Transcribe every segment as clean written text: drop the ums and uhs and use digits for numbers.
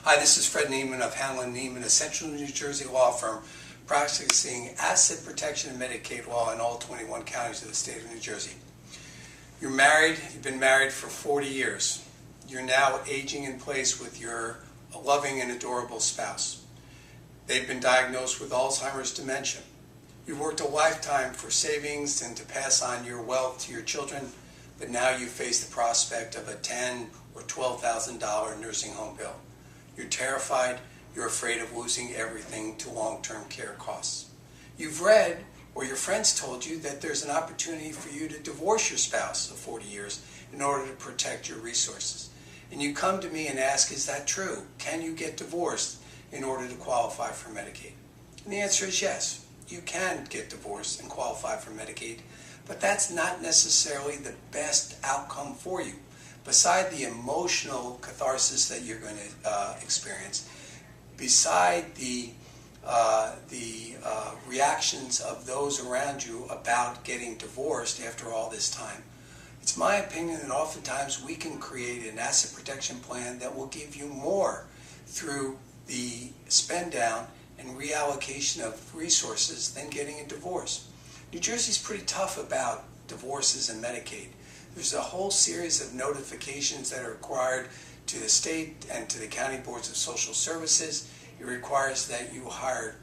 Hi, this is Fred Neiman of Hanlon Neiman, a Central New Jersey law firm practicing asset protection and Medicaid law in all 21 counties of the state of New Jersey. You're married, you've been married for 40 years. You're now aging in place with your loving and adorable spouse. They've been diagnosed with Alzheimer's dementia. You've worked a lifetime for savings and to pass on your wealth to your children, but now you face the prospect of a $10,000 or $12,000 nursing home bill. You're terrified, you're afraid of losing everything to long-term care costs. You've read, or your friends told you, that there's an opportunity for you to divorce your spouse of 40 years in order to protect your resources. And you come to me and ask, is that true? Can you get divorced in order to qualify for Medicaid? And the answer is yes. You can get divorced and qualify for Medicaid, but that's not necessarily the best outcome for you. Beside the emotional catharsis that you're going to experience, beside the reactions of those around you about getting divorced after all this time, it's my opinion that oftentimes we can create an asset protection plan that will give you more through the spend down and reallocation of resources than getting a divorce. New Jersey's pretty tough about divorces and Medicaid. There's a whole series of notifications that are required to the state and to the county boards of social services. It requires that you hire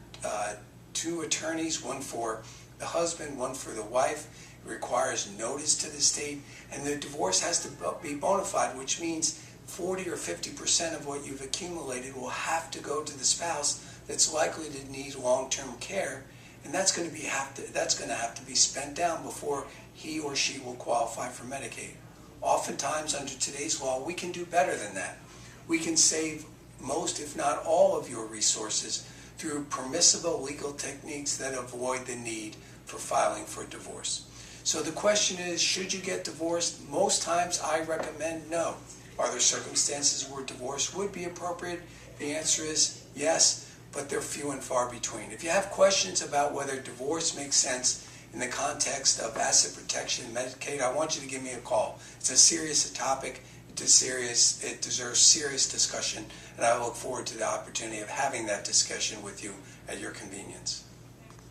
2 attorneys, one for the husband, one for the wife. It requires notice to the state, and the divorce has to be bona fide, which means 40 or 50% of what you've accumulated will have to go to the spouse that's likely to need long-term care, and that's going to have to be spent down before he or she will qualify for Medicaid. Oftentimes, under today's law, we can do better than that. We can save most, if not all, of your resources through permissible legal techniques that avoid the need for filing for divorce. So the question is, should you get divorced? Most times I recommend no. Are there circumstances where divorce would be appropriate? The answer is yes, but they're few and far between. If you have questions about whether divorce makes sense in the context of asset protection and Medicaid, I want you to give me a call. It's a serious topic. It deserves serious discussion, and I look forward to the opportunity of having that discussion with you at your convenience.